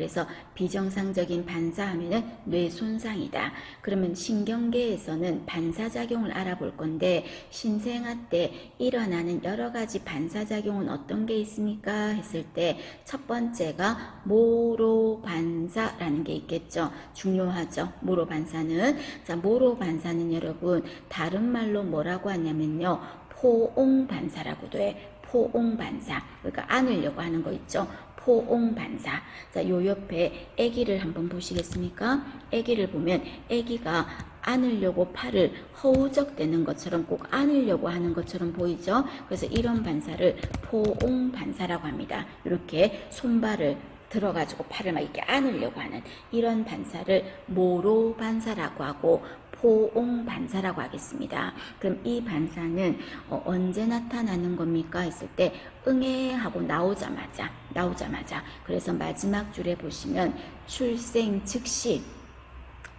그래서 비정상적인 반사하면은 뇌 손상이다. 그러면 신경계에서는 반사작용을 알아볼 건데 신생아 때 일어나는 여러 가지 반사작용은 어떤 게 있습니까? 했을 때 첫 번째가 모로반사라는 게 있겠죠. 중요하죠. 모로반사는. 자, 모로반사는 여러분 다른 말로 뭐라고 하냐면요. 포옹반사라고도 해. 포옹반사. 그러니까 안으려고 하는 거 있죠. 포옹반사. 자, 요 옆에 아기를 한번 보시겠습니까? 아기를 보면 아기가 안으려고 팔을 허우적대는 것처럼 꼭 안으려고 하는 것처럼 보이죠? 그래서 이런 반사를 포옹반사라고 합니다. 이렇게 손발을 들어가지고 팔을 막 이렇게 안으려고 하는 이런 반사를 모로반사라고 하고 포옹반사라고 하겠습니다. 그럼 이 반사는 언제 나타나는 겁니까? 했을 때 응애 하고 나오자마자 그래서 마지막 줄에 보시면 출생 즉시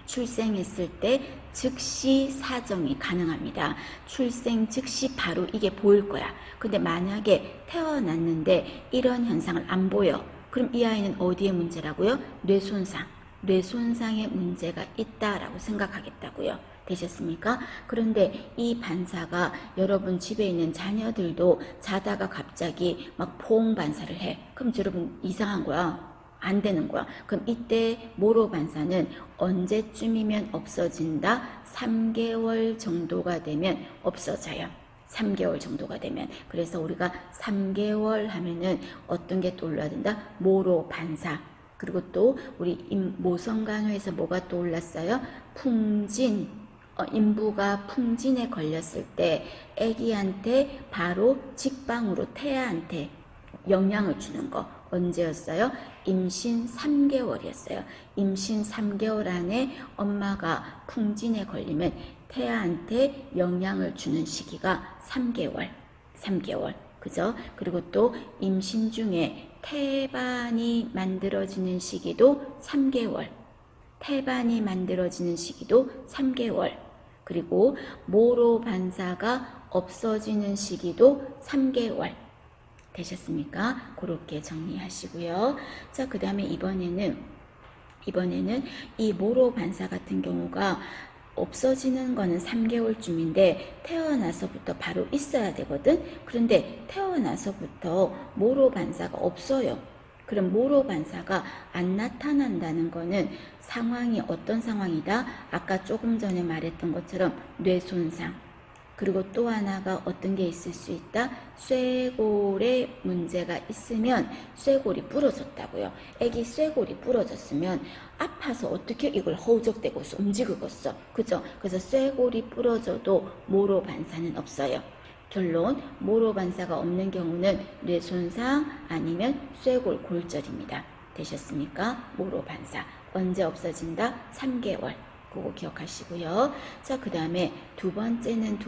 출생했을 때 즉시 사정이 가능합니다. 출생 즉시 바로 이게 보일 거야. 근데 만약에 태어났는데 이런 현상을 안 보여. 그럼 이 아이는 어디에 문제라고요? 뇌손상. 뇌손상에 문제가 있다라고 생각하겠다고요. 되셨습니까? 그런데 이 반사가 여러분 집에 있는 자녀들도 자다가 갑자기 막 포옹 반사를 해. 그럼 여러분 이상한 거야. 안 되는 거야. 그럼 이때 모로 반사는 언제쯤이면 없어진다? 3개월 정도가 되면 없어져요. 3개월 정도가 되면. 그래서 우리가 3개월 하면은 어떤 게 떠올라야 된다? 모로 반사. 그리고 또 우리 모성간호에서 뭐가 떠올랐어요? 풍진. 인부가 풍진에 걸렸을 때 아기한테 바로 직방으로 태아한테 영향을 주는 거 언제였어요? 임신 3개월이었어요. 임신 3개월 안에 엄마가 풍진에 걸리면 태아한테 영향을 주는 시기가 3개월. 그죠? 그리고 또 임신 중에 태반이 만들어지는 시기도 3개월. 태반이 만들어지는 시기도 3개월. 그리고 모로 반사가 없어지는 시기도 3개월. 되셨습니까? 그렇게 정리하시고요. 자, 그 다음에 이번에는 이 모로 반사 같은 경우가 없어지는 거는 3개월쯤인데 태어나서부터 바로 있어야 되거든. 그런데 태어나서부터 모로 반사가 없어요. 그럼 모로 반사가 안 나타난다는 거는 상황이 어떤 상황이다? 아까 조금 전에 말했던 것처럼 뇌손상. 그리고 또 하나가 어떤 게 있을 수 있다? 쇄골에 문제가 있으면 쇄골이 부러졌다고요. 애기 쇄골이 부러졌으면 아파서 어떻게 이걸 허우적대고 움직이겠어. 그죠? 그래서 쇄골이 부러져도 모로 반사는 없어요. 결론, 모로 반사가 없는 경우는 뇌손상 아니면 쇄골 골절입니다. 되셨습니까? 모로 반사. 언제 없어진다? 3개월. 그거 기억하시고요. 자, 그 다음에 두 번째는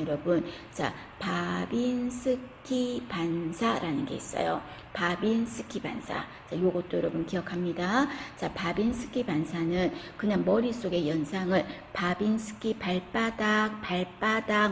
여러분, 자, 바빈스키 반사라는 게 있어요. 바빈스키 반사. 자, 요것도 여러분 기억합니다. 자, 바빈스키 반사는 그냥 머릿속의 연상을 바빈스키 발바닥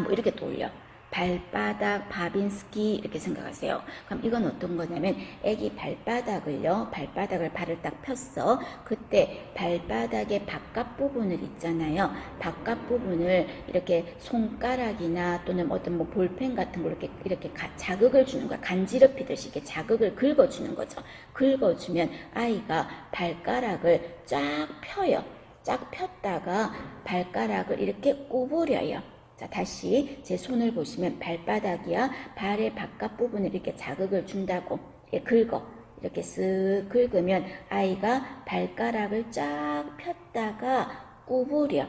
뭐 이렇게 떠올려. 발바닥 바빈스키 이렇게 생각하세요. 그럼 이건 어떤 거냐면 애기 발바닥을 발을 딱 폈어. 그때 발바닥의 바깥 부분을 있잖아요. 바깥 부분을 이렇게 손가락이나 또는 어떤 뭐 볼펜 같은 걸 이렇게 자극을 주는 거야. 간지럽히듯이 이렇게 자극을 긁어주는 거죠. 긁어주면 아이가 발가락을 쫙 펴요. 쫙 폈다가 발가락을 이렇게 구부려요. 자, 다시 제 손을 보시면 발바닥이야. 발의 바깥 부분을 이렇게 자극을 준다고. 이렇게 긁어. 이렇게 쓱 긁으면 아이가 발가락을 쫙 폈다가 구부려.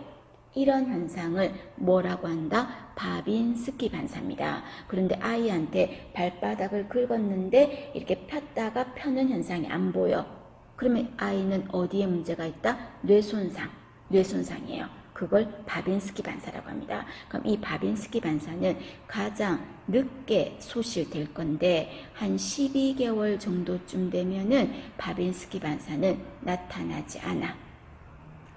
이런 현상을 뭐라고 한다? 바빈스키 반사입니다. 그런데 아이한테 발바닥을 긁었는데 이렇게 폈다가 펴는 현상이 안 보여. 그러면 아이는 어디에 문제가 있다? 뇌손상이에요. 그걸 바빈스키 반사라고 합니다. 그럼 이 바빈스키 반사는 가장 늦게 소실될 건데 한 12개월 정도쯤 되면은 바빈스키 반사는 나타나지 않아.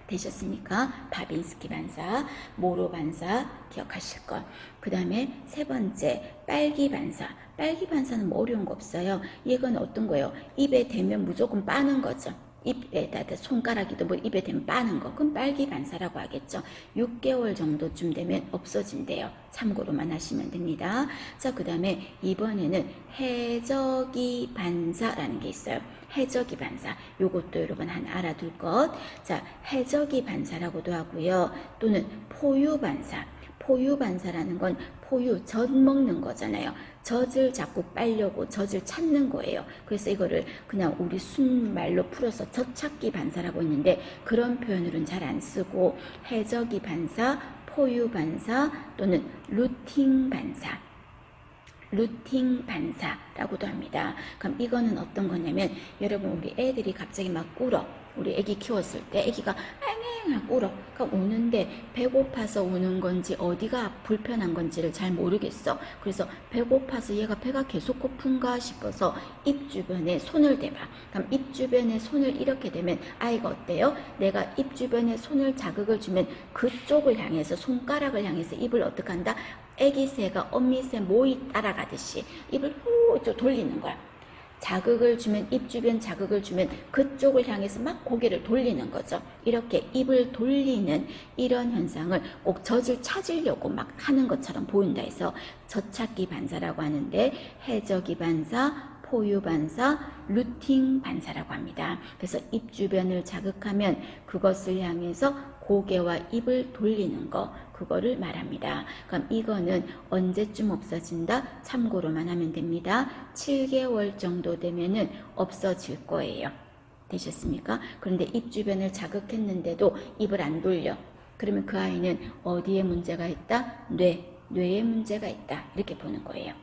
되셨습니까? 바빈스키 반사, 모로 반사 기억하실 것. 그 다음에 세 번째 빨기 반사. 빨기 반사는 뭐 어려운 거 없어요. 이건 어떤 거예요? 입에 대면 무조건 빠는 거죠. 입에다 손가락이도 뭐 입에 대면 빠는 거, 그럼 빨기 반사라고 하겠죠. 6개월 정도쯤 되면 없어진대요. 참고로만 하시면 됩니다. 자, 그 다음에 이번에는 해저기 반사라는 게 있어요. 해저기 반사, 요것도 여러분 하나 알아둘 것. 자, 해저기 반사라고도 하고요. 또는 포유 반사. 포유 반사라는 건 포유, 젖 먹는 거잖아요. 젖을 자꾸 빨려고 젖을 찾는 거예요. 그래서 이거를 그냥 우리 순말로 풀어서 젖찾기 반사라고 했는데 그런 표현으로는 잘 안 쓰고 해저기 반사, 포유 반사 또는 루팅 반사, 루팅 반사라고도 합니다. 그럼 이거는 어떤 거냐면 여러분 우리 애들이 갑자기 막 울어. 우리 애기 키웠을 때 애기가 앵앵하고 울어. 그러니까 우는데 배고파서 우는 건지 어디가 불편한 건지를 잘 모르겠어. 그래서 배고파서 얘가 배가 계속 고픈가 싶어서 입 주변에 손을 대봐. 그럼 입 주변에 손을 이렇게 대면 아이가 어때요? 내가 입 주변에 손을 자극을 주면 그쪽을 향해서 손가락을 향해서 입을 어떻게 한다? 애기새가 엄미새 모이 따라가듯이 입을 후 돌리는 거야. 자극을 주면 입 주변 자극을 주면 그쪽을 향해서 막 고개를 돌리는 거죠. 이렇게 입을 돌리는 이런 현상을 꼭 젖을 찾으려고 막 하는 것처럼 보인다 해서 젖찾기 반사라고 하는데 해저기 반사, 포유 반사, 루팅 반사라고 합니다. 그래서 입 주변을 자극하면 그것을 향해서 고개와 입을 돌리는 거, 그거를 말합니다. 그럼 이거는 언제쯤 없어진다? 참고로만 하면 됩니다. 7개월 정도 되면은 없어질 거예요. 되셨습니까? 그런데 입 주변을 자극했는데도 입을 안 돌려. 그러면 그 아이는 어디에 문제가 있다? 뇌에 문제가 있다. 이렇게 보는 거예요.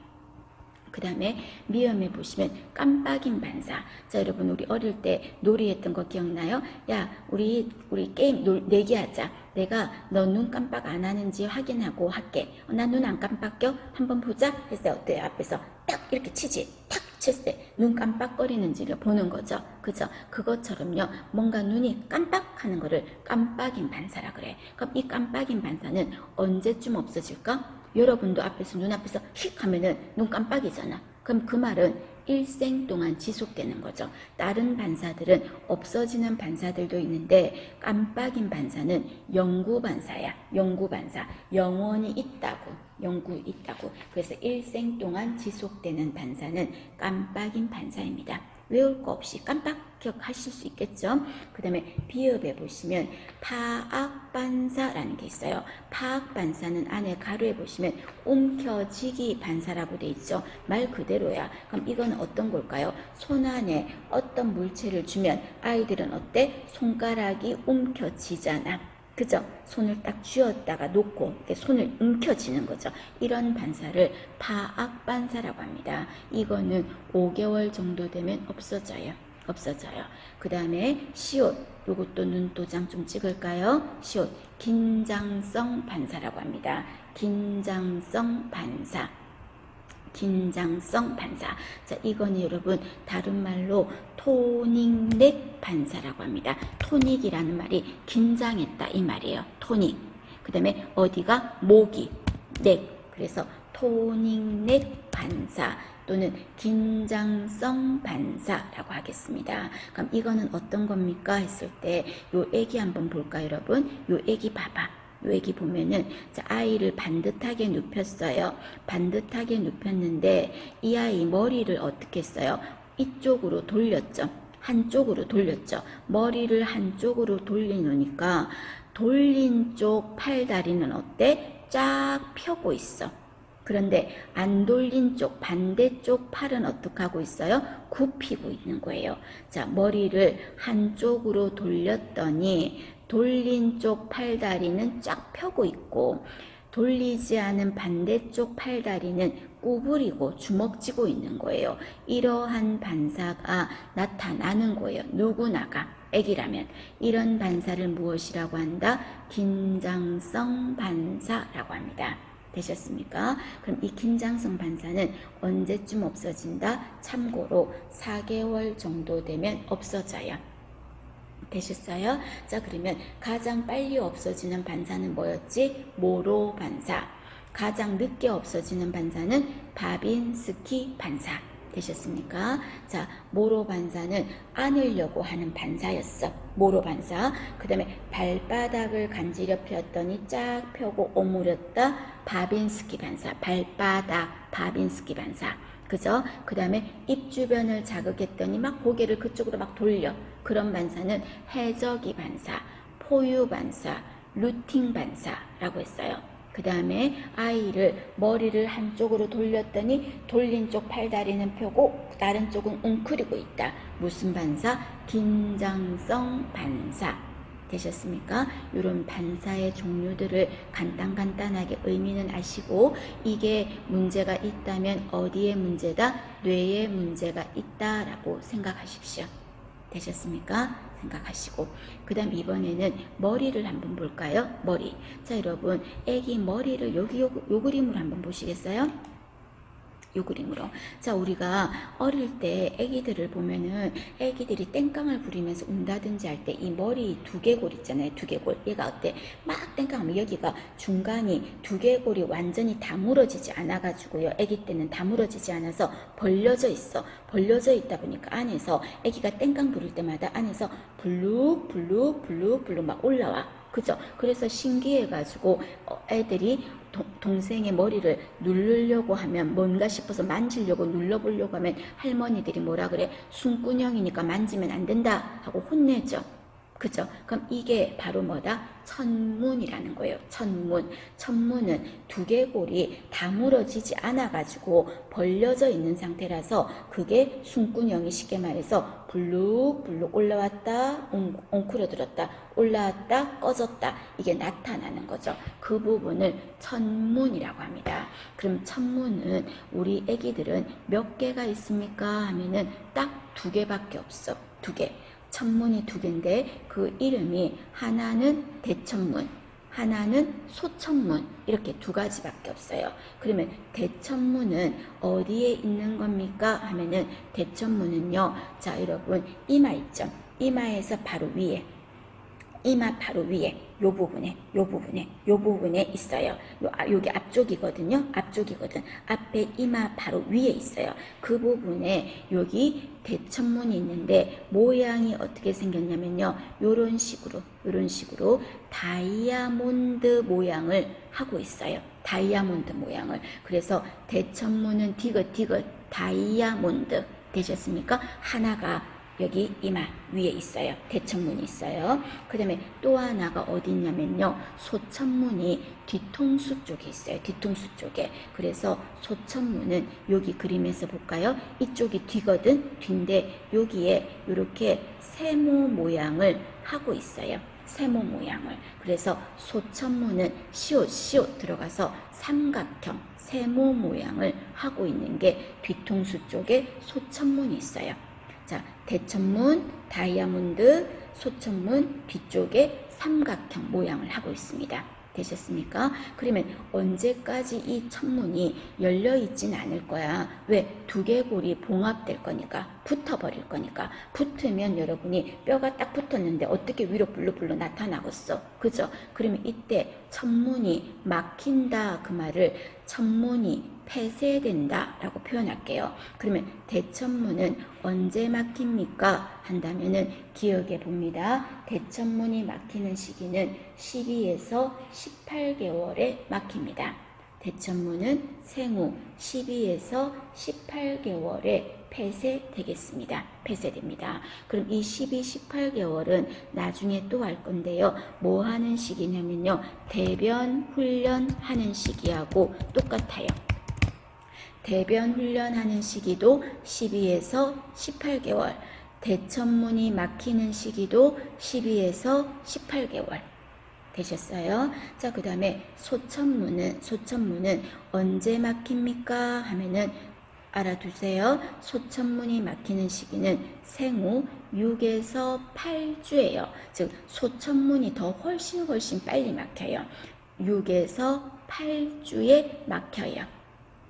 그 다음에 미음에 보시면 깜빡임 반사. 자, 여러분 우리 어릴 때 놀이했던 거 기억나요? 야, 우리 게임 내기하자. 내가 너 눈 깜빡 안 하는지 확인하고 할게. 나 눈 안 깜빡여? 한번 보자. 했어요. 어때요? 앞에서 딱 이렇게 치지. 탁 쳤을 때 눈 깜빡거리는지를 보는 거죠. 그죠? 그것처럼요. 뭔가 눈이 깜빡하는 거를 깜빡임 반사라 그래. 그럼 이 깜빡임 반사는 언제쯤 없어질까? 여러분도 앞에서 눈앞에서 휙 하면은 눈 깜빡이잖아. 그럼 그 말은 일생 동안 지속되는 거죠. 다른 반사들은 없어지는 반사들도 있는데 깜빡임 반사는 영구 반사야. 영구 반사. 영원히 있다고. 영구 있다고. 그래서 일생 동안 지속되는 반사는 깜빡임 반사입니다. 외울 거 없이 깜빡 기억하실 수 있겠죠. 그 다음에 비읍에 보시면 파악반사라는 게 있어요. 파악반사는 안에 가로에 보시면 움켜쥐기 반사라고 돼 있죠. 말 그대로야. 그럼 이건 어떤 걸까요? 손 안에 어떤 물체를 주면 아이들은 어때? 손가락이 움켜쥐잖아. 그죠? 손을 딱 쥐었다가 놓고 손을 움켜쥐는 거죠. 이런 반사를 파악반사라고 합니다. 이거는 5개월 정도 되면 없어져요. 그 다음에 시옷, 요것도 눈도장 좀 찍을까요? 시옷, 긴장성 반사라고 합니다. 긴장성 반사. 긴장성 반사. 자, 이거는 여러분 다른 말로 토닉 반사라고 합니다. 토닉이라는 말이 긴장했다 이 말이에요. 토닉. 그 다음에 어디가? 목이, 넥. 그래서 토닉 반사 또는 긴장성 반사라고 하겠습니다. 그럼 이거는 어떤 겁니까? 했을 때 요 애기 한번 볼까요, 여러분? 요 애기 봐봐. 요 애기 보면은 자, 아이를 반듯하게 눕혔어요. 반듯하게 눕혔는데 이 아이 머리를 어떻게 했어요? 이쪽으로 돌렸죠. 한쪽으로 돌렸죠. 머리를 한쪽으로 돌리니까 돌린 쪽 팔다리는 어때? 쫙 펴고 있어. 그런데 안 돌린 쪽 반대쪽 팔은 어떻게 하고 있어요? 굽히고 있는 거예요. 자, 머리를 한쪽으로 돌렸더니 돌린 쪽 팔다리는 쫙 펴고 있고 돌리지 않은 반대쪽 팔다리는 구부리고 주먹쥐고 있는 거예요. 이러한 반사가 나타나는 거예요. 누구나가. 애기라면 이런 반사를 무엇이라고 한다? 긴장성 반사라고 합니다. 되셨습니까? 그럼 이 긴장성 반사는 언제쯤 없어진다? 참고로 4개월 정도 되면 없어져요. 되셨어요? 자, 그러면 가장 빨리 없어지는 반사는 뭐였지? 모로 반사. 가장 늦게 없어지는 반사는 바빈스키 반사. 되셨습니까? 자, 모로 반사는 안으려고 하는 반사였어. 모로 반사. 그 다음에 발바닥을 간지려 폈더니 쫙 펴고 오므렸다. 바빈스키 반사. 발바닥 바빈스키 반사. 그죠? 그 다음에 입 주변을 자극했더니 막 고개를 그쪽으로 막 돌려. 그런 반사는 해저기 반사, 포유 반사, 루팅 반사라고 했어요. 그 다음에 아이를 머리를 한쪽으로 돌렸더니 돌린 쪽 팔다리는 펴고 다른 쪽은 웅크리고 있다. 무슨 반사? 긴장성 반사. 되셨습니까? 이런 반사의 종류들을 간단하게 의미는 아시고 이게 문제가 있다면 어디에 문제다? 뇌에 문제가 있다라고 생각하십시오. 되셨습니까? 생각하시고 그 다음 이번에는 머리를 한번 볼까요? 머리. 자, 여러분 애기 머리를 여기 요 그림으로 한번 보시겠어요? 요 그림으로. 자, 우리가 어릴 때 애기들을 보면은 애기들이 땡깡을 부리면서 운다든지 할 때 이 머리 두개골 있잖아요. 두개골. 얘가 어때? 막 땡깡하면 여기가 중간이 두개골이 완전히 다물어지지 않아 가지고요. 애기 때는 다물어지지 않아서 벌려져 있어. 벌려져 있다 보니까 안에서 애기가 땡깡 부릴 때마다 안에서 블룩 막 올라와. 그죠? 그래서 신기해가지고 애들이 동생의 머리를 누르려고 하면 뭔가 싶어서 만지려고 눌러보려고 하면 할머니들이 뭐라 그래? 숨구녕이니까 만지면 안 된다 하고 혼내죠. 그죠? 그럼 이게 바로 뭐다? 천문이라는 거예요. 천문. 천문은 두개골이 다물어지지 않아가지고 벌려져 있는 상태라서 그게 숨구녕이 쉽게 말해서 블룩블룩 올라왔다, 웅크려들었다, 올라왔다, 꺼졌다. 이게 나타나는 거죠. 그 부분을 천문이라고 합니다. 그럼 천문은 우리 애기들은 몇 개가 있습니까? 하면은 딱 2개밖에 없어. 2개. 천문이 2개인데 그 이름이 하나는 대천문, 하나는 소천문 이렇게 2가지밖에 없어요. 그러면 대천문은 어디에 있는 겁니까? 하면은 대천문은요. 자, 여러분 이마 있죠? 이마에서 바로 위에, 이마 바로 위에 요 부분에 있어요. 여기 앞쪽이거든요. 앞쪽이거든. 앞에 이마 바로 위에 있어요. 그 부분에 여기 대천문이 있는데 모양이 어떻게 생겼냐면요. 요런 식으로 다이아몬드 모양을 하고 있어요. 다이아몬드 모양을. 그래서 대천문은 디귿 다이아몬드. 되셨습니까? 하나가 여기 이마 위에 있어요. 대천문이 있어요. 그 다음에 또 하나가 어디 있냐면요. 소천문이 뒤통수 쪽에 있어요. 뒤통수 쪽에. 그래서 소천문은 여기 그림에서 볼까요? 이쪽이 뒤거든. 뒤인데 여기에 이렇게 세모 모양을 하고 있어요. 세모 모양을. 그래서 소천문은 시옷 들어가서 삼각형 세모 모양을 하고 있는 게 뒤통수 쪽에 소천문이 있어요. 자, 대천문, 다이아몬드, 소천문 뒤쪽에 삼각형 모양을 하고 있습니다. 되셨습니까? 그러면 언제까지 이 천문이 열려 있진 않을 거야. 왜? 두개골이 봉합될 거니까, 붙어버릴 거니까. 붙으면 여러분이 뼈가 딱 붙었는데 어떻게 위로 불룩불룩 나타나겠어? 그죠? 그러면 이때 천문이 막힌다 그 말을 천문이 폐쇄된다 라고 표현할게요. 그러면 대천문은 언제 막힙니까? 한다면은 기억해 봅니다. 대천문이 막히는 시기는 12에서 18개월에 막힙니다. 대천문은 생후 12에서 18개월에 폐쇄되겠습니다. 폐쇄됩니다. 그럼 이 12, 18개월은 나중에 또 할 건데요. 뭐 하는 시기냐면요. 대변 훈련하는 시기하고 똑같아요. 대변 훈련하는 시기도 12에서 18개월, 대천문이 막히는 시기도 12에서 18개월 되셨어요. 자, 그 다음에 소천문은 언제 막힙니까? 하면은 알아두세요. 소천문이 막히는 시기는 생후 6에서 8주예요. 즉 소천문이 더 훨씬 빨리 막혀요. 6에서 8주에 막혀요.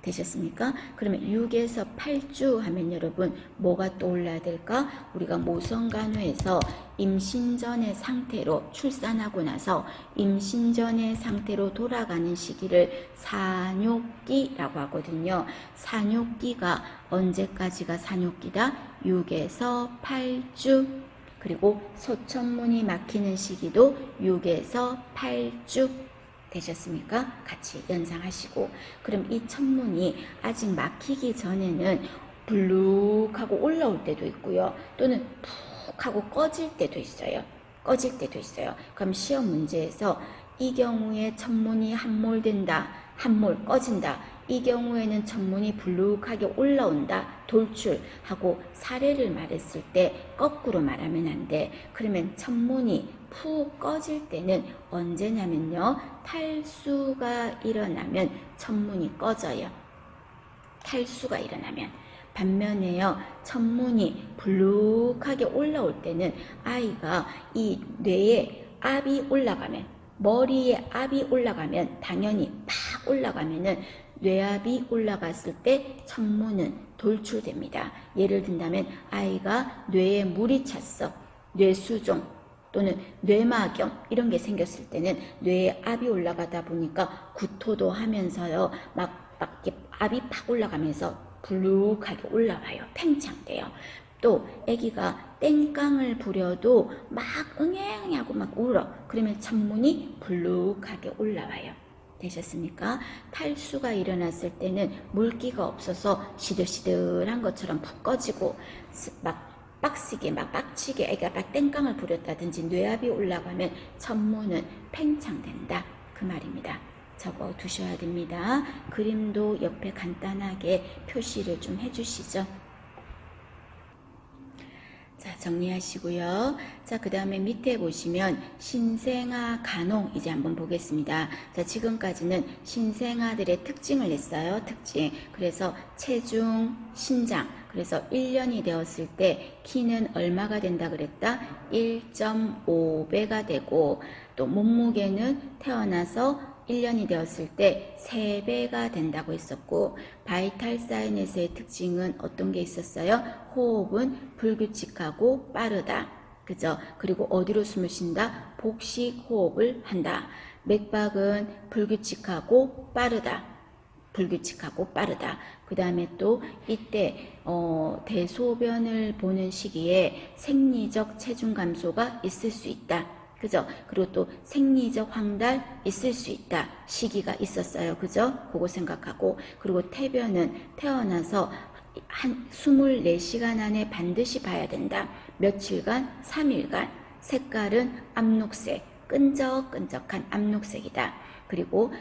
되셨습니까? 그러면 6에서 8주 하면 여러분 뭐가 떠올라야 될까? 우리가 모성간호에서 임신 전의 상태로 출산하고 나서 임신 전의 상태로 돌아가는 시기를 산욕기라고 하거든요. 산욕기가 언제까지가 산욕기다? 6에서 8주. 그리고 소천문이 막히는 시기도 6에서 8주. 되셨습니까? 같이 연상하시고, 그럼 이 천문이 아직 막히기 전에는 불룩하고 올라올 때도 있고요. 또는 푹 하고 꺼질 때도 있어요. 꺼질 때도 있어요. 그럼 시험 문제에서 이 경우에 천문이 함몰된다, 함몰 꺼진다. 이 경우에는 천문이 불룩하게 올라온다, 돌출하고 사례를 말했을 때 거꾸로 말하면 안 돼. 그러면 천문이 푹 꺼질 때는 언제냐면요, 탈수가 일어나면 천문이 꺼져요. 탈수가 일어나면. 반면에요, 천문이 불룩하게 올라올 때는 아이가 이 뇌에 압이 올라가면, 머리에 압이 올라가면, 당연히 팍 올라가면은 뇌압이 올라갔을 때 천문은 돌출됩니다. 예를 든다면 아이가 뇌에 물이 찼어, 뇌수종 또는 뇌막염 이런 게 생겼을 때는 뇌에 압이 올라가다 보니까 구토도 하면서요, 막 이렇게 압이 팍 올라가면서 불룩하게 올라와요. 팽창돼요. 또 아기가 땡깡을 부려도 막 응애응애하고 막 울어. 그러면 천문이 불룩하게 올라와요. 되셨습니까? 탈수가 일어났을 때는 물기가 없어서 시들시들한 것처럼 푹 꺼지고 막 빡시게 막 빡치게 애가 막 땡깡을 부렸다든지 뇌압이 올라가면 천문은 팽창된다, 그 말입니다. 적어 두셔야 됩니다. 그림도 옆에 간단하게 표시를 좀 해주시죠. 자, 정리하시고요. 자, 그 다음에 밑에 보시면 신생아 간홍 이제 한번 보겠습니다. 자, 지금까지는 신생아들의 특징을 냈어요. 특징. 그래서 체중, 신장. 그래서 1년이 되었을 때 키는 얼마가 된다 그랬다? 1.5배가 되고, 또 몸무게는 태어나서 1년이 되었을 때 3배가 된다고 했었고, 바이탈 사인에서의 특징은 어떤 게 있었어요? 호흡은 불규칙하고 빠르다. 그죠? 그리고 어디로 숨을 쉰다? 복식 호흡을 한다. 맥박은 불규칙하고 빠르다. 불규칙하고 빠르다. 그 다음에 또 이때 대소변을 보는 시기에 생리적 체중 감소가 있을 수 있다. 그죠? 그리고 또 생리적 황달 있을 수 있다. 시기가 있었어요. 그죠? 그거 생각하고. 그리고 태변은 태어나서 한 24시간 안에 반드시 봐야 된다. 며칠간? 3일간. 색깔은 암록색, 끈적끈적한 암록색이다. 그리고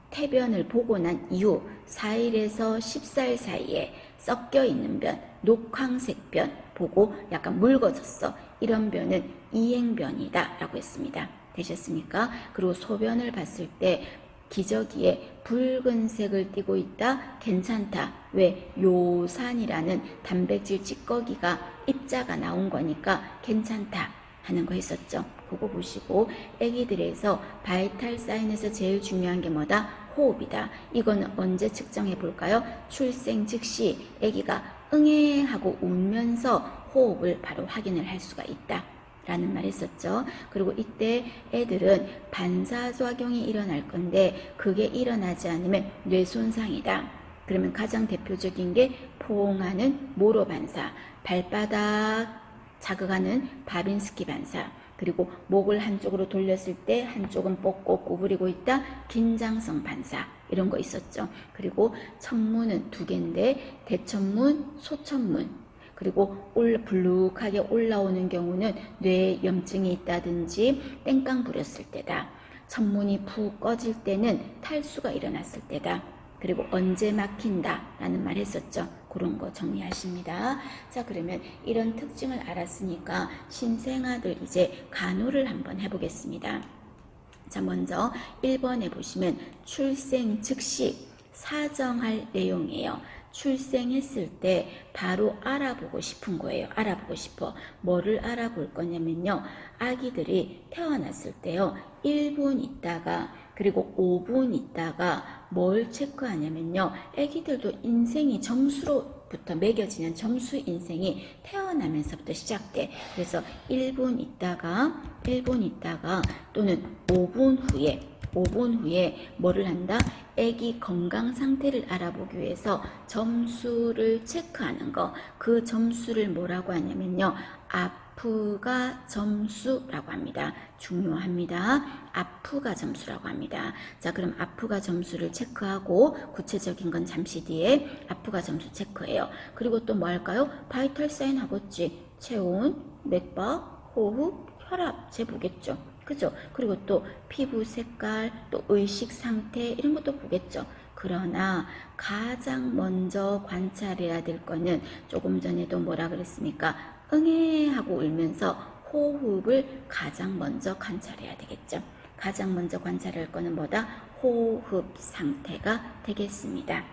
태변을 보고 난 이후 4일에서 14일 사이에 섞여 있는 변, 녹황색 변 보고 약간 묽어졌어. 이런 변은 이행변이다 라고 했습니다. 되셨습니까? 그리고 소변을 봤을 때 기저귀에 붉은색을 띠고 있다. 괜찮다. 왜? 요산이라는 단백질 찌꺼기가 입자가 나온 거니까 괜찮다 하는 거 했었죠. 그거 보시고, 아기들에서 바이탈 사인에서 제일 중요한 게 뭐다? 호흡이다. 이거는 언제 측정해 볼까요? 출생 즉시 아기가 응애 하고 울면서 호흡을 바로 확인을 할 수가 있다 라는 말 했었죠. 그리고 이때 애들은 반사작용이 일어날 건데 그게 일어나지 않으면 뇌손상이다. 그러면 가장 대표적인 게 포옹하는 모로반사, 발바닥 자극하는 바빈스키 반사, 그리고 목을 한쪽으로 돌렸을 때 한쪽은 뻗고 구부리고 있다. 긴장성 반사. 이런 거 있었죠. 그리고 천문은 2개인데 대천문, 소천문. 그리고 불룩하게 올라오는 경우는 뇌에 염증이 있다든지 땡깡 부렸을 때다. 천문이 푹 꺼질 때는 탈수가 일어났을 때다. 그리고 언제 막힌다 라는 말 했었죠. 그런 거 정리하십니다. 자, 그러면 이런 특징을 알았으니까 신생아들 이제 간호를 한번 해보겠습니다. 자, 먼저 1번에 보시면 출생 즉시 사정할 내용이에요. 출생했을 때 바로 알아보고 싶은 거예요. 알아보고 싶어. 뭐를 알아볼 거냐면요, 아기들이 태어났을 때요 1분 있다가 그리고 5분 있다가 뭘 체크하냐면요. 애기들도 인생이 점수로부터 매겨지는 점수 인생이 태어나면서부터 시작돼. 그래서 1분 있다가 또는 5분 후에 뭐를 한다? 애기 건강 상태를 알아보기 위해서 점수를 체크하는 거. 그 점수를 뭐라고 하냐면요. 아프가 점수라고 합니다. 중요합니다. 아프가 점수라고 합니다. 자, 그럼 아프가 점수를 체크하고 구체적인 건 잠시 뒤에 아프가 점수 체크해요. 그리고 또 뭐 할까요? 바이탈 사인 하겠지. 체온, 맥박, 호흡, 혈압 재보겠죠. 그죠? 그리고 또 피부 색깔, 또 의식 상태 이런 것도 보겠죠. 그러나 가장 먼저 관찰해야 될 거는 조금 전에도 뭐라 그랬습니까? 응애 하고 울면서 호흡을 가장 먼저 관찰해야 되겠죠. 가장 먼저 관찰할 거는 뭐다? 호흡 상태가 되겠습니다.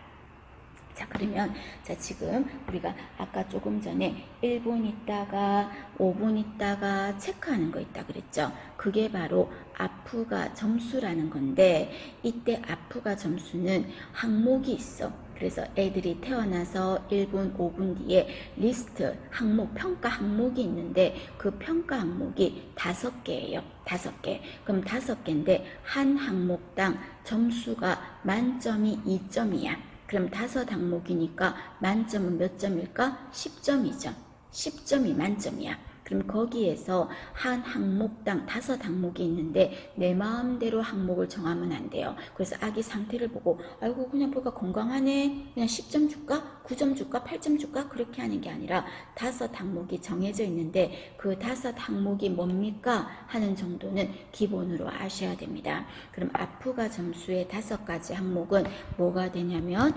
자, 그러면 자, 지금 우리가 아까 조금 전에 1분 있다가 5분 있다가 체크하는 거 있다 그랬죠. 그게 바로 아프가 점수라는 건데, 이때 아프가 점수는 항목이 있어. 그래서 애들이 태어나서 1분, 5분 뒤에 리스트, 항목, 평가 항목이 있는데 그 평가 항목이 5개예요. 5개. 그럼 5개인데 한 항목당 점수가 만점이 2점이야. 그럼 5항목이니까 만점은 몇 점일까? 10점이죠. 10점이 만점이야. 그럼 거기에서 한 항목당 5항목이 있는데 내 마음대로 항목을 정하면 안 돼요. 그래서 아기 상태를 보고 아이고 그냥 보니까 건강하네, 그냥 10점 줄까? 9점 줄까? 8점 줄까? 그렇게 하는 게 아니라 5항목이 정해져 있는데 그 5항목이 뭡니까? 하는 정도는 기본으로 아셔야 됩니다. 그럼 아프가 점수의 5가지 항목은 뭐가 되냐면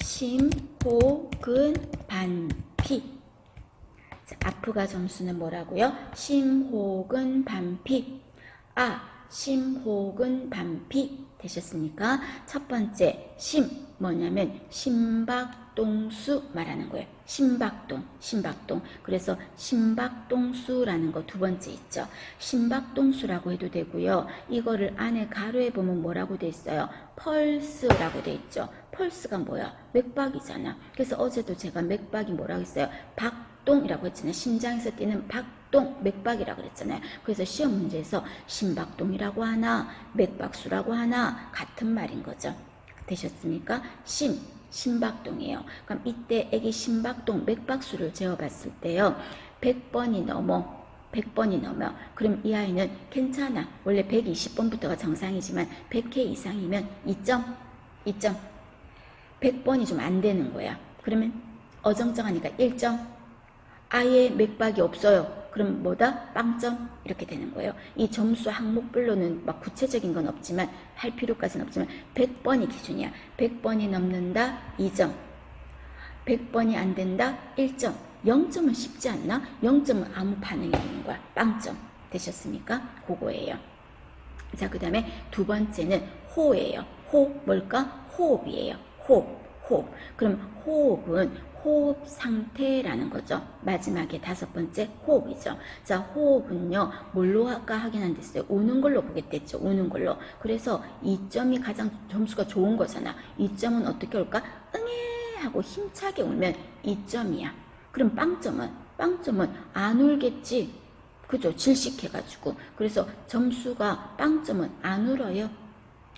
심, 호, 근, 반, 피. 자, 아프가 점수는 뭐라고요? 심호근 반피. 심호근 반피 되셨습니까? 첫 번째 심 뭐냐면 심박동수 말하는 거예요. 심박동. 그래서 심박동수라는 거 두 번째 있죠. 심박동수라고 해도 되고요. 이거를 안에 가로에 보면 뭐라고 돼 있어요? 펄스라고 돼 있죠. 펄스가 뭐야? 맥박이잖아. 그래서 어제도 제가 맥박이 뭐라고 했어요? 박동이라고 했잖아요. 심장에서 뛰는 박동, 맥박이라고 그랬잖아요. 그래서 시험 문제에서 심박동이라고 하나, 맥박수라고 하나 같은 말인 거죠. 되셨습니까? 심박동이에요. 그럼 이때 애기 심박동, 맥박수를 재어봤을 때요. 100번이 넘어. 그럼 이 아이는 괜찮아. 원래 120번부터가 정상이지만 100회 이상이면 2점. 100번이 좀 안 되는 거야. 그러면 어정쩡하니까 1점. 아예 맥박이 없어요. 그럼 뭐다? 빵점 이렇게 되는 거예요. 이 점수 항목별로는 막 구체적인 건 없지만 할 필요까지는 없지만 100번이 기준이야. 100번이 넘는다 2점. 100번이 안 된다 1점. 0점은 쉽지 않나? 0점은 아무 반응이 없는 거야. 빵점. 되셨습니까? 그거예요. 자, 그 다음에 두 번째는 호예요. 호 뭘까? 호흡이에요. 호흡. 그럼 호흡은 호흡 상태라는 거죠. 마지막에 5번째 호흡이죠. 자, 호흡은요. 뭘로 아까 확인한 됐어요? 우는 걸로 보겠댔죠. 우는 걸로. 그래서 2점이 가장 점수가 좋은 거잖아. 2점은 어떻게 올까? 응애 하고 힘차게 울면 2점이야. 그럼 빵점은 안 울겠지. 그죠? 질식해가지고. 그래서 점수가 빵점은 안 울어요.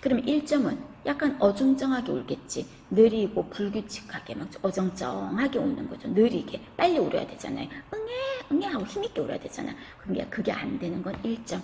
그럼 1점은 약간 어중쩡하게 울겠지. 느리고 불규칙하게 막 어정쩡하게 우는 거죠. 느리게. 빨리 울어야 되잖아요. 응애 하고 힘있게 울어야 되잖아. 그럼 그게 안 되는 건 1점.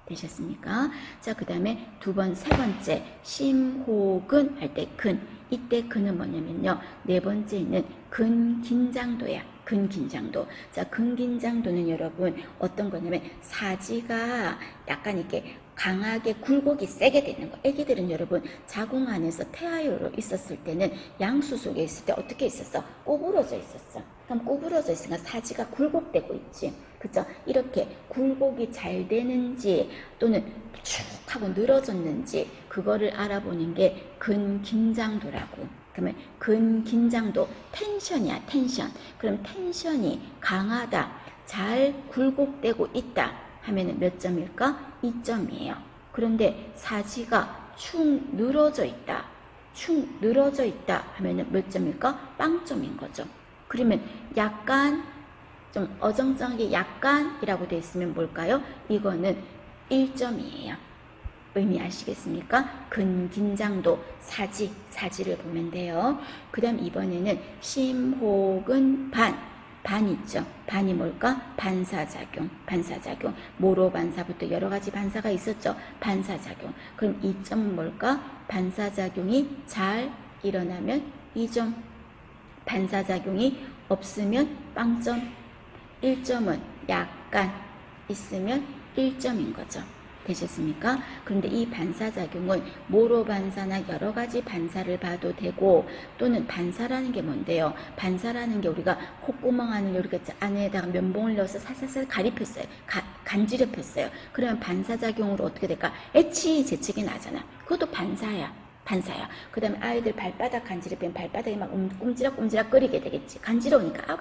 되셨습니까? 자, 그 다음에 세 번째 심호근 할 때 근. 이때 근은 뭐냐면요. 네 번째는 근긴장도야. 근긴장도. 자, 근긴장도는 여러분 어떤 거냐면 사지가 약간 이렇게 강하게 굴곡이 세게 되는 거. 애기들은 여러분 자궁 안에서 태아유로 있었을 때는 양수 속에 있을 때 어떻게 있었어? 꼬부러져 있었어. 그럼 꼬부러져 있으니까 사지가 굴곡되고 있지. 그죠? 이렇게 굴곡이 잘 되는지 또는 쭉 하고 늘어졌는지 그거를 알아보는 게 근긴장도라고. 그러면 근긴장도 텐션이야. 텐션. 그럼 텐션이 강하다. 잘 굴곡되고 있다. 하면은 몇 점일까? 2점이에요. 그런데 사지가 축 늘어져 있다. 축 늘어져 있다 하면은 몇 점일까? 빵점인 거죠. 그러면 약간 좀 어정쩡하게 약간이라고 되어 있으면 뭘까요? 이거는 1점이에요. 의미 아시겠습니까? 근긴장도 사지를 보면 돼요. 그 다음 이번에는 심, 혹은 반 있죠. 반이 뭘까? 반사작용. 모로 반사부터 여러 가지 반사가 있었죠. 반사작용. 그럼 2점은 뭘까? 반사작용이 잘 일어나면 2점. 반사작용이 없으면 빵점. 1점은 약간 있으면 1점인 거죠. 되셨습니까? 그런데 이 반사작용은 모로 반사나 여러 가지 반사를 봐도 되고, 또는 반사라는 게 뭔데요? 반사라는 게 우리가 콧구멍 안을 이렇게 안에다가 면봉을 넣어서 살살살 가리폈어요. 간지럽혔어요. 그러면 반사작용으로 어떻게 될까? 재채기 나잖아. 그것도 반사야. 그 다음에 아이들 발바닥 간지럽히면 발바닥이 막 꼼지락꼼지락 끓이게 되겠지. 간지러우니까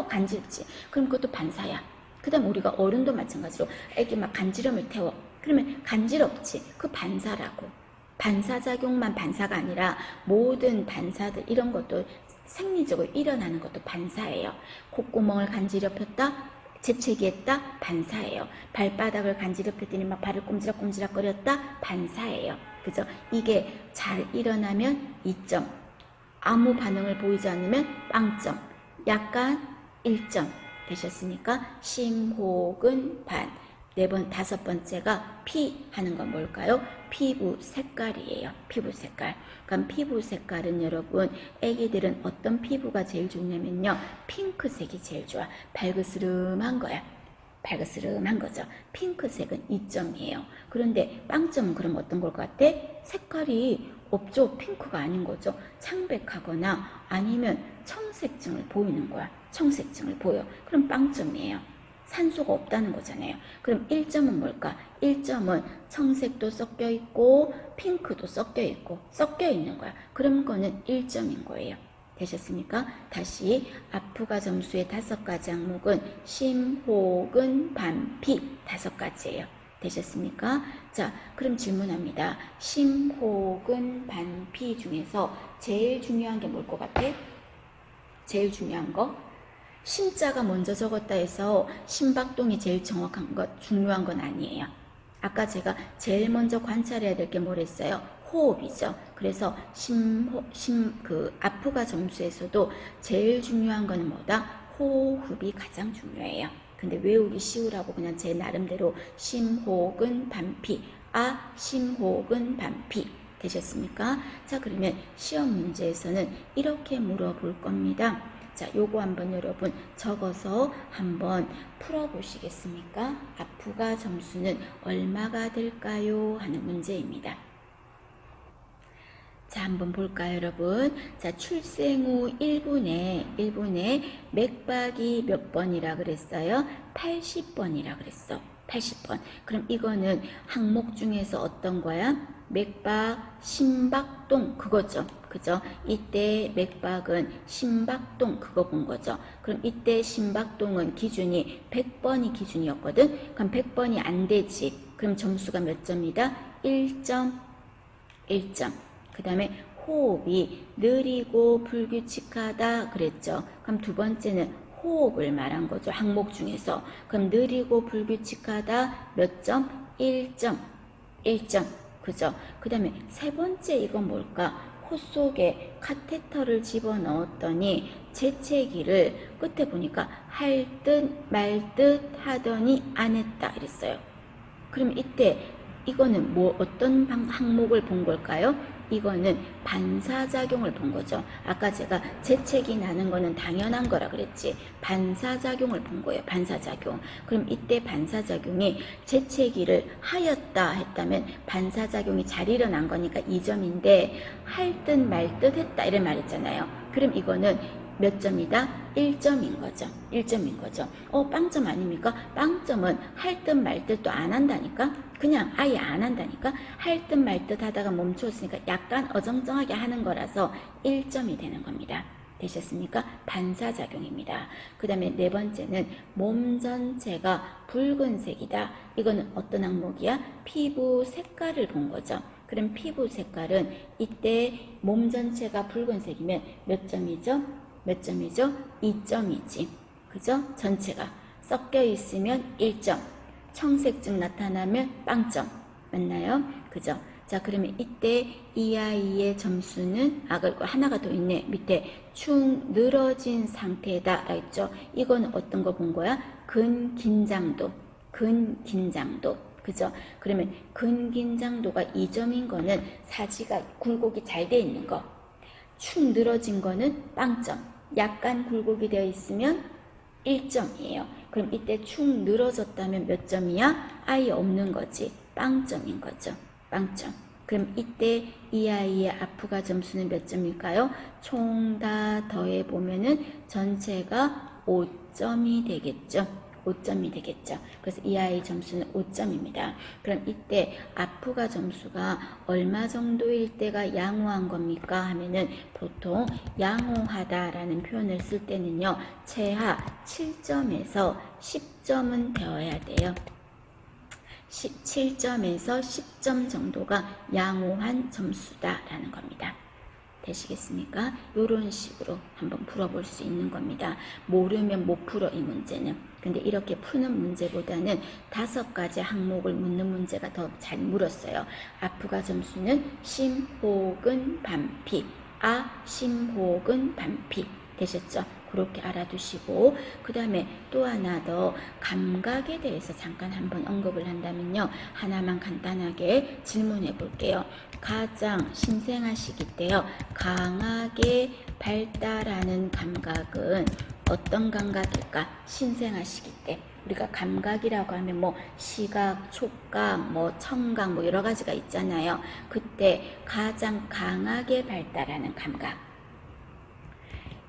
간지럽지. 그럼 그것도 반사야. 그 다음 우리가 어른도 마찬가지로 애기 막 간지럼을 태워. 그러면 간지럽지. 그 반사라고. 반사작용만 반사가 아니라 모든 반사들 이런 것도 생리적으로 일어나는 것도 반사예요. 콧구멍을 간지럽혔다, 재채기했다, 반사예요. 발바닥을 간지럽혔더니 막 발을 꼼지락꼼지락 거렸다, 반사예요. 그죠? 이게 잘 일어나면 2점, 아무 반응을 보이지 않으면 빵점, 약간 1점. 되셨습니까? 심, 혹은 반. 다섯 번째가 피 하는 건 뭘까요? 피부 색깔이에요. 피부 색깔. 그럼 피부 색깔은 여러분, 애기들은 어떤 피부가 제일 좋냐면요, 핑크색이 제일 좋아. 발그스름한 거야. 발그스름한 거죠. 핑크색은 2점이에요. 그런데 빵점은 그럼 어떤 걸 것 같아? 색깔이 없죠. 핑크가 아닌 거죠. 창백하거나 아니면 청색증을 보이는 거야. 청색증을 보여. 그럼 빵점이에요. 산소가 없다는 거잖아요. 그럼 1점은 뭘까? 1점은 청색도 섞여 있고 핑크도 섞여 있는 거야. 그럼 그거는 1점인 거예요. 되셨습니까? 다시 아프가 점수의 5가지 항목은 심, 혹은 반, 피 5가지예요. 되셨습니까? 자, 그럼 질문합니다. 심, 혹은 반, 피 중에서 제일 중요한 게 뭘 것 같아? 제일 중요한 거? 심자가 먼저 적었다 해서 심박동이 제일 중요한 건 아니에요. 아까 제가 제일 먼저 관찰해야 될 게 뭐랬어요? 호흡이죠. 그래서 아프가 점수에서도 제일 중요한 거는 뭐다? 호흡이 가장 중요해요. 근데 외우기 쉬우라고 그냥 제 나름대로 심, 혹은 반피. 심, 혹은 반피. 되셨습니까? 자, 그러면 시험 문제에서는 이렇게 물어볼 겁니다. 자, 요거 한번 여러분 적어서 한번 풀어보시겠습니까? 아프가 점수는 얼마가 될까요? 하는 문제입니다. 자, 한번 볼까요, 여러분? 자, 출생 후 1분에 맥박이 몇 번이라 그랬어요? 80번이라 그랬어. 80번. 그럼 이거는 항목 중에서 어떤 거야? 맥박, 심박동 그거죠. 그죠? 이때 맥박은 심박동 그거 본 거죠. 그럼 이때 심박동은 기준이 100번이 기준이었거든. 그럼 100번이 안 되지. 그럼 점수가 몇 점이다? 1점. 그 다음에 호흡이 느리고 불규칙하다 그랬죠. 그럼 두 번째는 호흡을 말한 거죠. 항목 중에서. 그럼 느리고 불규칙하다 몇 점? 1점. 그죠? 그 다음에 세 번째 이건 뭘까? 코 속에 카테터를 집어넣었더니 재채기를 끝에 보니까 할 듯 말 듯 하더니 안 했다 이랬어요. 그럼 이때 이거는 어떤 항목을 본 걸까요? 이거는 반사작용을 본 거죠. 아까 제가 재채기 나는 거는 당연한 거라 그랬지. 반사작용을 본 거예요. 반사작용. 그럼 이때 반사작용이 재채기를 하였다 했다면 반사작용이 잘 일어난 거니까 2점인데 할 듯 말 듯 했다 이런 말 했잖아요. 그럼 이거는 몇 점이다? 1점인 거죠. 빵점 아닙니까? 빵점은 할 듯 말 듯도 안 한다니까? 그냥 아예 안 한다니까? 할 듯 말 듯 하다가 멈추었으니까 약간 어정쩡하게 하는 거라서 1점이 되는 겁니다. 되셨습니까? 반사작용입니다. 그 다음에 네 번째는 몸 전체가 붉은색이다. 이거는 어떤 항목이야? 피부 색깔을 본 거죠. 그럼 피부 색깔은 이때 몸 전체가 붉은색이면 몇 점이죠? 몇 점이죠? 2점이지. 그죠? 전체가 섞여 있으면 1점. 청색증 나타나면 빵점. 맞나요? 그죠? 자, 그러면 이때 이 아이의 점수는 그리고 하나가 더 있네. 밑에 축 늘어진 상태다 라 했죠. 이건 어떤 거 본 거야? 근긴장도. 그죠? 그러면 근긴장도가 2점인 거는 사지가 굴곡이 잘 돼 있는 거. 축 늘어진 거는 빵점. 약간 굴곡이 되어 있으면 1점이에요. 그럼 이때 축 늘어졌다면 몇 점이야? 아예 없는 거지. 빵점인 거죠. 빵점. 그럼 이때 이 아이의 아프가 점수는 몇 점일까요? 총 다 더해 보면은 전체가 5점이 되겠죠. 5점이 되겠죠. 그래서 이 아이 점수는 5점입니다. 그럼 이때 아프가 점수가 얼마 정도일 때가 양호한 겁니까? 하면은 보통 양호하다라는 표현을 쓸 때는요. 최하 7점에서 10점은 되어야 돼요. 7점에서 10점 정도가 양호한 점수다라는 겁니다. 되시겠습니까? 이런 식으로 한번 풀어볼 수 있는 겁니다. 모르면 못 풀어 이 문제는. 근데 이렇게 푸는 문제보다는 5가지 항목을 묻는 문제가 더 잘 물었어요. 아프가 점수는 심 혹은 반피. 심 혹은 반피. 되셨죠? 그렇게 알아두시고 그 다음에 또 하나 더 감각에 대해서 잠깐 한번 언급을 한다면요. 하나만 간단하게 질문해 볼게요. 가장 신생아 시기 때요. 강하게 발달하는 감각은 어떤 감각일까? 신생아 시기 때. 우리가 감각이라고 하면 뭐 시각, 촉각, 뭐 청각 뭐 여러 가지가 있잖아요. 그때 가장 강하게 발달하는 감각.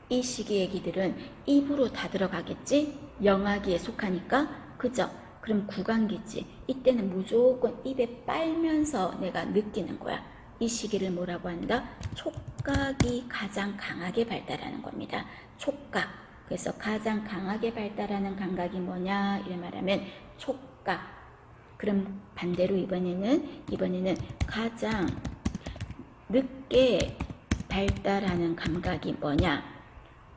이 시기 애기들은 입으로 다 들어가겠지? 영아기에 속하니까. 그죠? 그럼 구강기지. 이때는 무조건 입에 빨면서 내가 느끼는 거야. 이 시기를 뭐라고 한다? 촉각이 가장 강하게 발달하는 겁니다. 촉각. 그래서 가장 강하게 발달하는 감각이 뭐냐? 이래 말하면 촉각. 그럼 반대로 이번에는 가장 늦게 발달하는 감각이 뭐냐?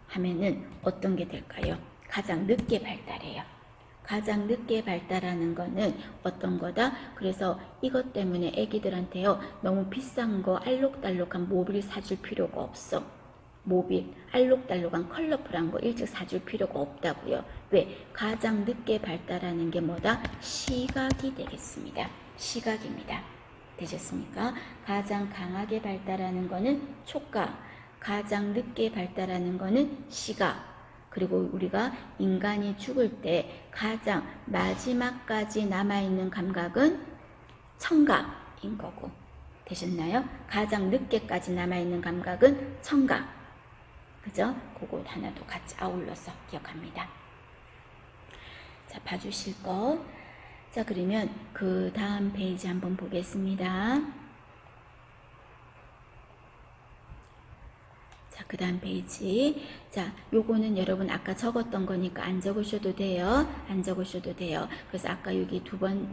하면은 어떤 게 될까요? 가장 늦게 발달해요. 가장 늦게 발달하는 거는 어떤 거다? 그래서 이것 때문에 애기들한테요. 너무 비싼 거 알록달록한 모빌 사줄 필요가 없어. 모빌, 알록달록한 컬러풀한 거 일찍 사줄 필요가 없다고요. 왜? 가장 늦게 발달하는 게 뭐다? 시각이 되겠습니다. 시각입니다. 되셨습니까? 가장 강하게 발달하는 거는 촉각. 가장 늦게 발달하는 거는 시각. 그리고 우리가 인간이 죽을 때 가장 마지막까지 남아있는 감각은 청각인 거고. 되셨나요? 가장 늦게까지 남아있는 감각은 청각. 그죠? 그거 하나도 같이 아울러서 기억합니다. 자, 봐주실 거. 자, 그러면 그 다음 페이지 한번 보겠습니다. 자, 그 다음 페이지. 자, 요거는 여러분 아까 적었던 거니까 안 적으셔도 돼요. 안 적으셔도 돼요. 그래서 아까 여기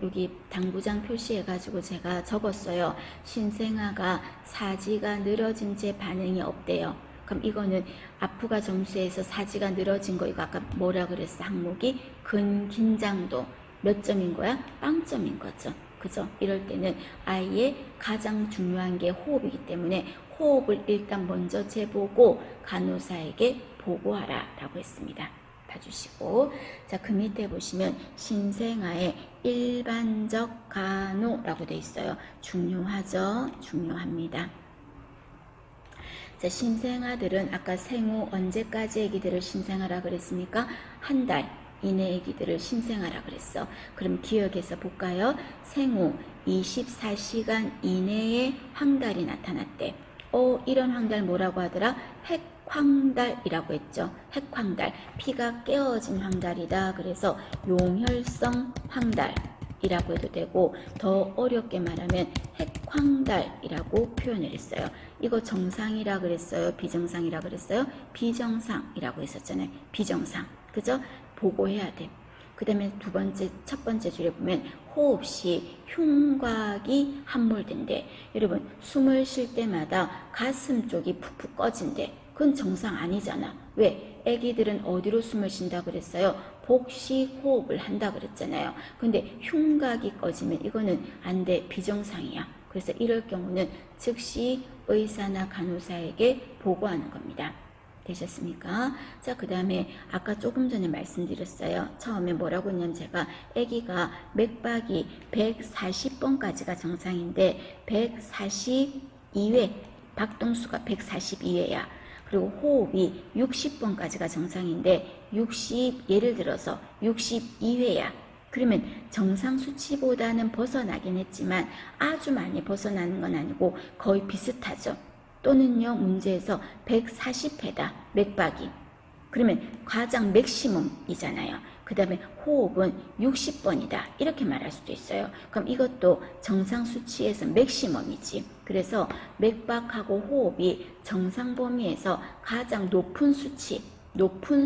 여기 당부장 표시해가지고 제가 적었어요. 신생아가 사지가 늘어진 채 반응이 없대요. 그럼 이거는 아프가 점수에서 사지가 늘어진 거 이거 아까 뭐라 그랬어? 항목이 근긴장도 몇 점인 거야? 빵점인 거죠. 그죠? 이럴 때는 아이의 가장 중요한 게 호흡이기 때문에 호흡을 일단 먼저 재보고 간호사에게 보고하라 라고 했습니다. 봐주시고. 자, 그 밑에 보시면 신생아의 일반적 간호라고 되어 있어요. 중요하죠? 중요합니다. 자, 신생아들은 아까 생후 언제까지 애기들을 신생아라 그랬습니까? 한 달 이내 애기들을 신생아라 그랬어. 그럼 기억해서 볼까요? 생후 24시간 이내에 황달이 나타났대. 이런 황달 뭐라고 하더라? 핵황달이라고 했죠. 핵황달. 피가 깨어진 황달이다. 그래서 용혈성 황달. 이라고 해도 되고, 더 어렵게 말하면 핵황달이라고 표현을 했어요. 이거 정상이라 그랬어요? 비정상이라 그랬어요? 비정상이라고 했었잖아요. 비정상. 그죠? 보고해야 돼. 그 다음에 첫 번째 줄에 보면 호흡 시 흉곽이 함몰된대. 여러분, 숨을 쉴 때마다 가슴 쪽이 푹푹 꺼진대. 그건 정상 아니잖아. 왜? 애기들은 어디로 숨을 쉰다 그랬어요? 복식 호흡을 한다 그랬잖아요. 근데 흉곽이 꺼지면 이거는 안 돼. 비정상이야. 그래서 이럴 경우는 즉시 의사나 간호사에게 보고하는 겁니다. 되셨습니까? 자, 그 다음에 아까 조금 전에 말씀드렸어요. 처음에 뭐라고 했냐면 제가 아기가 맥박이 140번까지가 정상인데 142회, 박동수가 142회야. 그리고 호흡이 60번까지가 정상인데 예를 들어서 62회야. 그러면 정상 수치보다는 벗어나긴 했지만 아주 많이 벗어나는 건 아니고 거의 비슷하죠. 또는요, 문제에서 140회다, 맥박이. 그러면 가장 맥시멈이잖아요. 그 다음에 호흡은 60번이다. 이렇게 말할 수도 있어요. 그럼 이것도 정상 수치에서 맥시멈이지. 그래서 맥박하고 호흡이 정상 범위에서 가장 높은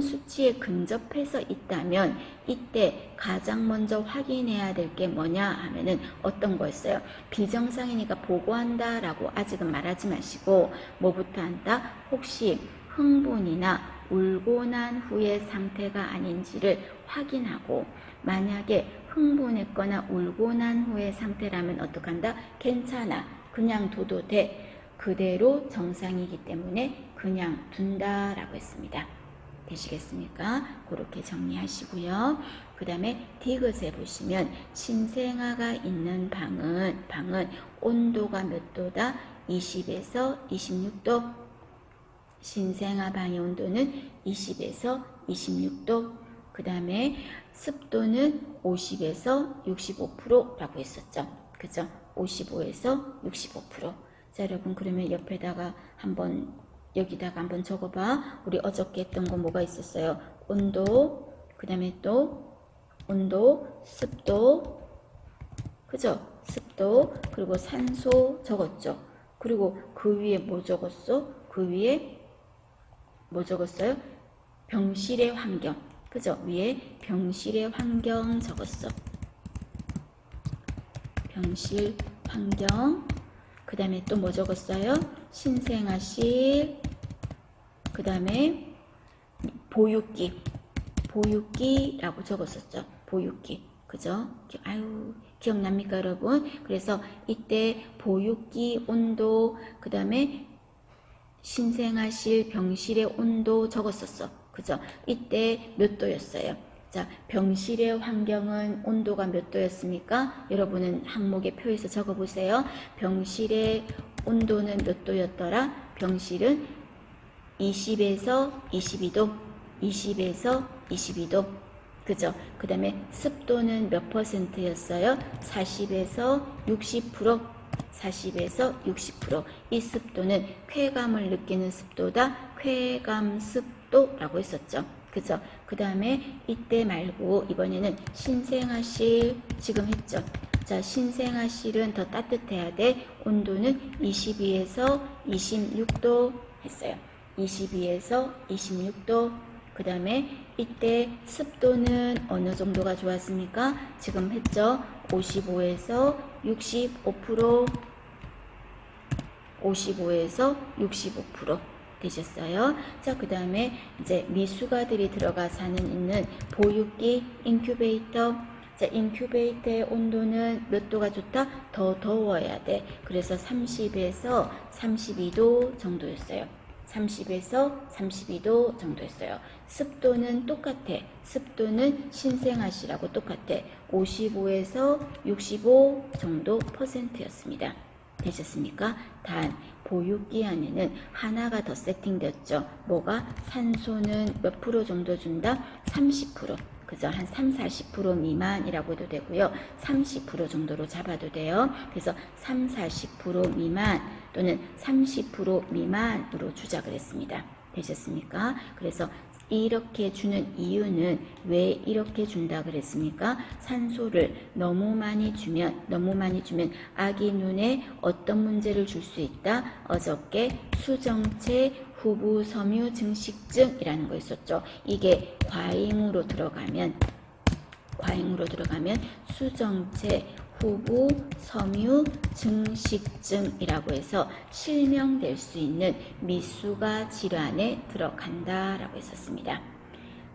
수치에 근접해서 있다면 이때 가장 먼저 확인해야 될 게 뭐냐 하면은 어떤 거였어요? 비정상이니까 보고한다 라고 아직은 말하지 마시고 뭐부터 한다? 혹시 흥분이나 울고 난 후의 상태가 아닌지를 확인하고, 만약에 흥분했거나 울고 난 후의 상태라면 어떡한다? 괜찮아. 그냥 둬도 돼. 그대로 정상이기 때문에 그냥 둔다 라고 했습니다. 되시겠습니까? 그렇게 정리하시고요. 그 다음에 디귿에 보시면 신생아가 있는 방은 온도가 몇 도다? 20에서 26도. 신생아 방의 온도는 20에서 26도. 그 다음에 습도는 50에서 65%라고 했었죠. 그죠? 55에서 65%. 자, 여러분, 그러면 옆에다가 여기다가 한번 적어봐. 우리 어저께 했던 거 뭐가 있었어요? 온도, 그 다음에 또 온도, 습도, 그죠? 습도, 그리고 산소 적었죠. 그리고 그 위에 뭐 적었어? 그 위에 뭐 적었어요? 병실의 환경. 그죠? 위에 병실의 환경 적었어. 병실 환경. 그 다음에 또 뭐 적었어요? 신생아실. 그 다음에 보육기라고 적었었죠. 보육기. 그죠? 아유, 기억납니까, 여러분? 그래서 이때 보육기 온도, 그 다음에 신생아실 병실의 온도 적었었어. 그죠? 이때 몇 도였어요? 자, 병실의 환경은 온도가 몇 도였습니까? 여러분은 항목의 표에서 적어보세요. 병실의 온도는 몇 도였더라? 병실은 20에서 22도, 20에서 22도. 그죠? 그 다음에 습도는 몇 %였어요? 40에서 60%, 40에서 60%. 이 습도는 쾌감을 느끼는 습도다. 쾌감 습도라고 했었죠. 그죠? 그 다음에 이때 말고 이번에는 신생아실 지금 했죠. 자, 신생아실은 더 따뜻해야 돼. 온도는 22에서 26도 했어요. 22에서 26도. 그 다음에 이때 습도는 어느 정도가 좋았습니까? 지금 했죠. 55에서 65%, 55에서 65% 되셨어요. 자, 그 다음에 이제 미숙아들이 들어가 있는 보육기 인큐베이터. 자, 인큐베이터의 온도는 몇 도가 좋다? 더 더워야 돼. 그래서 30에서 32도 정도였어요. 30에서 32도 정도였어요. 습도는 똑같아. 습도는 신생아시라고 똑같아. 55에서 65 정도 %였습니다. 되셨습니까? 단 보육기 안에는 하나가 더 세팅되었죠. 뭐가? 산소는 몇 프로 정도 준다? 30%. 그죠? 한 30-40% 미만이라고 해도 되고요. 30% 정도로 잡아도 돼요. 그래서 30-40% 미만 또는 30% 미만으로 주자 그랬습니다. 되셨습니까? 그래서 이렇게 주는 이유는 왜 이렇게 준다 그랬습니까? 산소를 너무 많이 주면 아기 눈에 어떤 문제를 줄 수 있다? 어저께 수정체 후부 섬유 증식증이라는 거 있었죠. 이게 과잉으로 들어가면 수정체 후부 섬유 증식증이라고 해서 실명될 수 있는 미수가 질환에 들어간다라고 했었습니다.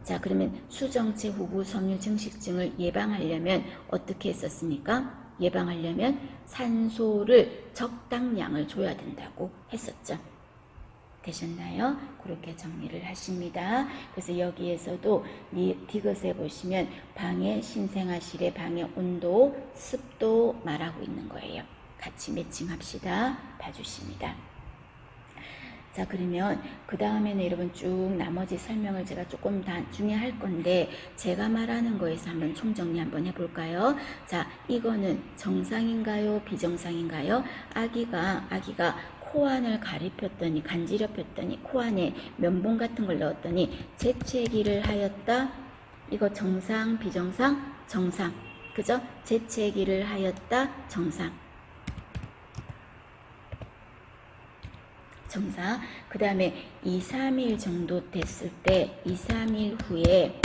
자, 그러면 수정체 후부 섬유 증식증을 예방하려면 어떻게 했었습니까? 예방하려면 산소를 적당량을 줘야 된다고 했었죠. 되셨나요? 그렇게 정리를 하십니다. 그래서 여기에서도 이 디귿에 보시면 방의 신생아실의 방의 온도, 습도 말하고 있는 거예요. 같이 매칭합시다. 봐주십니다. 자, 그러면 그 다음에는 여러분 쭉 나머지 설명을 제가 조금 나중에 할 건데 제가 말하는 거에서 한번 총정리 한번 해볼까요? 자, 이거는 정상인가요? 비정상인가요? 아기가 코 안을 가리폈더니 간지럽혔더니 코 안에 면봉 같은 걸 넣었더니 재채기를 하였다. 이거 정상, 비정상? 정상. 그죠? 재채기를 하였다. 정상. 정상. 그 다음에 2, 3일 정도 됐을 때 2, 3일 후에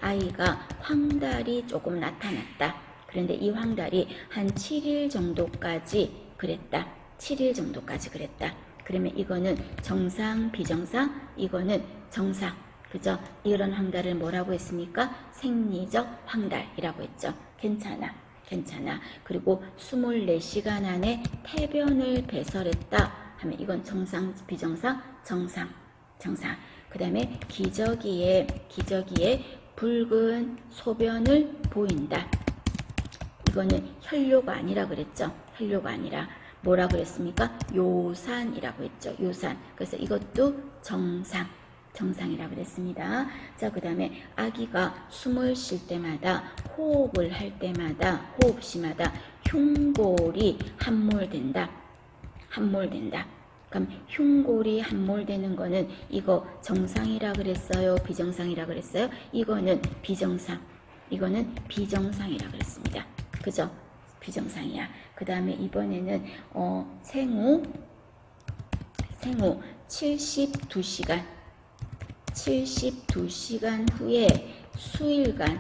아이가 황달이 조금 나타났다. 그런데 이 황달이 한 7일 정도까지 그랬다. 7일 정도까지 그랬다. 그러면 이거는 정상, 비정상, 이거는 정상. 그죠? 이런 황달을 뭐라고 했습니까? 생리적 황달이라고 했죠. 괜찮아. 그리고 24시간 안에 태변을 배설했다 하면 이건 정상, 비정상, 정상. 그 다음에 기저귀에 붉은 소변을 보인다. 이거는 혈뇨가 아니라 그랬죠. 혈뇨가 아니라 뭐라 그랬습니까? 요산이라고 했죠. 요산. 그래서 이것도 정상이라고 그랬습니다. 자, 그 다음에 아기가 숨을 쉴 때마다 호흡을 할 때마다 호흡시마다 흉골이 함몰된다. 그럼 흉골이 함몰되는 거는 이거 정상이라 그랬어요? 비정상이라 그랬어요? 이거는 비정상이라 그랬습니다. 그죠? 비정상이야. 그 다음에 이번에는 생후 72시간 후에 수일간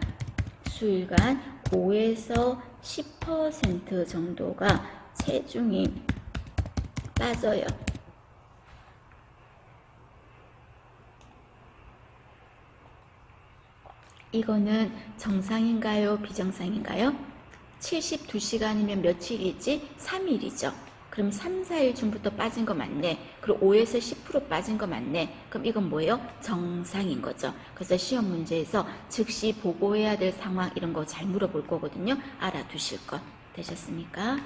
5에서 10% 정도가 체중이 빠져요. 이거는 정상인가요? 비정상인가요? 72시간이면 며칠이지? 3일이죠. 그럼 3, 4일 중부터 빠진 거 맞네. 그리고 5에서 10% 빠진 거 맞네. 그럼 이건 뭐예요? 정상인 거죠. 그래서 시험 문제에서 즉시 보고해야 될 상황 이런 거 잘 물어볼 거거든요. 알아두실 것 되셨습니까?